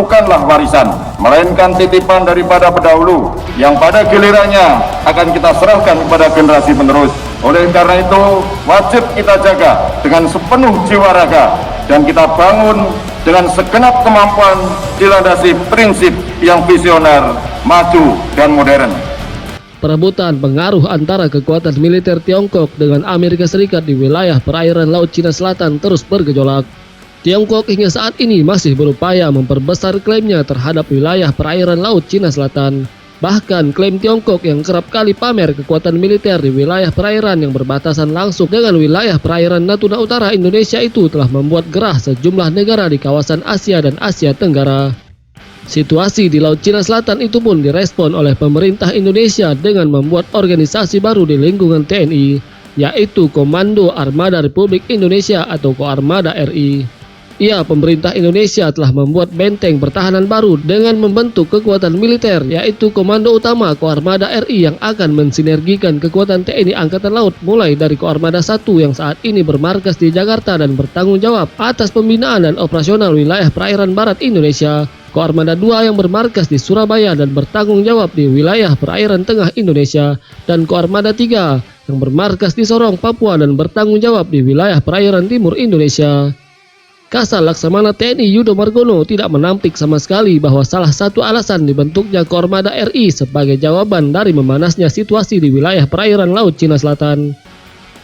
bukanlah warisan, melainkan titipan daripada pendahulu yang pada gilirannya akan kita serahkan kepada generasi penerus. Oleh karena itu, wajib kita jaga dengan sepenuh jiwa raga dan kita bangun dengan segenap kemampuan dilandasi prinsip yang visioner, maju, dan modern. Perebutan pengaruh antara kekuatan militer Tiongkok dengan Amerika Serikat di wilayah perairan Laut Cina Selatan terus bergejolak. Tiongkok hingga saat ini masih berupaya memperbesar klaimnya terhadap wilayah perairan Laut Cina Selatan. Bahkan klaim Tiongkok yang kerap kali pamer kekuatan militer di wilayah perairan yang berbatasan langsung dengan wilayah perairan Natuna Utara Indonesia itu telah membuat gerah sejumlah negara di kawasan Asia dan Asia Tenggara. Situasi di Laut Cina Selatan itu pun direspon oleh pemerintah Indonesia dengan membuat organisasi baru di lingkungan TNI, yaitu Komando Armada Republik Indonesia atau Koarmada RI. Pemerintah Indonesia telah membuat benteng pertahanan baru dengan membentuk kekuatan militer, yaitu Komando Utama Koarmada RI yang akan mensinergikan kekuatan TNI Angkatan Laut mulai dari Koarmada 1 yang saat ini bermarkas di Jakarta dan bertanggung jawab atas pembinaan dan operasional wilayah perairan barat Indonesia, Koarmada 2 yang bermarkas di Surabaya dan bertanggung jawab di wilayah perairan tengah Indonesia, dan Koarmada 3 yang bermarkas di Sorong, Papua dan bertanggung jawab di wilayah perairan timur Indonesia. Kasal Laksamana TNI Yudo Margono tidak menampik sama sekali bahwa salah satu alasan dibentuknya Koarmada RI sebagai jawaban dari memanasnya situasi di wilayah perairan Laut Cina Selatan.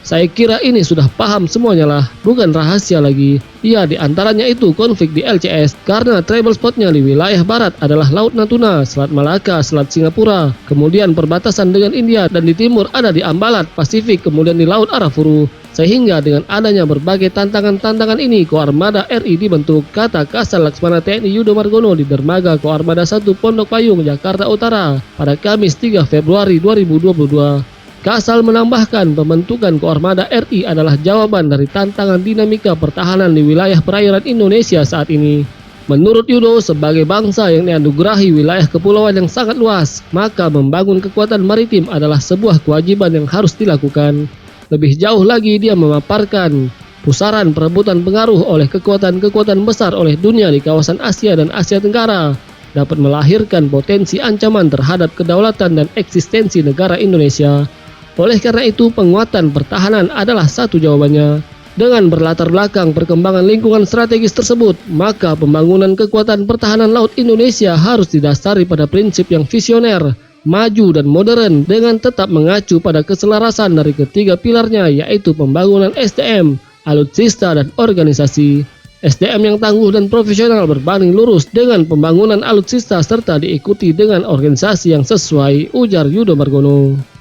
Saya kira ini sudah paham semuanya lah, bukan rahasia lagi. Di antaranya itu konflik di LCS, karena travel spotnya di wilayah barat adalah Laut Natuna, Selat Malaka, Selat Singapura, kemudian perbatasan dengan India, dan di timur ada di Ambalat, Pasifik, kemudian di Laut Arafuru. Sehingga dengan adanya berbagai tantangan-tantangan ini, Koarmada RI dibentuk, kata Kasal Laksamana TNI Yudo Margono di Dermaga Koarmada 1 Pondok Payung, Jakarta Utara pada Kamis 3 Februari 2022. Kasal menambahkan pembentukan Koarmada RI adalah jawaban dari tantangan dinamika pertahanan di wilayah perairan Indonesia saat ini. Menurut Yudo, sebagai bangsa yang dianugerahi wilayah kepulauan yang sangat luas, maka membangun kekuatan maritim adalah sebuah kewajiban yang harus dilakukan. Lebih jauh lagi dia memaparkan pusaran perebutan pengaruh oleh kekuatan-kekuatan besar oleh dunia di kawasan Asia dan Asia Tenggara dapat melahirkan potensi ancaman terhadap kedaulatan dan eksistensi negara Indonesia. Oleh karena itu, penguatan pertahanan adalah satu jawabannya. Dengan berlatar belakang perkembangan lingkungan strategis tersebut, maka pembangunan kekuatan pertahanan laut Indonesia harus didasari pada prinsip yang visioner, maju dan modern dengan tetap mengacu pada keselarasan dari ketiga pilarnya, yaitu pembangunan SDM, alutsista dan organisasi. SDM yang tangguh dan profesional berbanding lurus dengan pembangunan alutsista serta diikuti dengan organisasi yang sesuai, ujar Yudo Margono.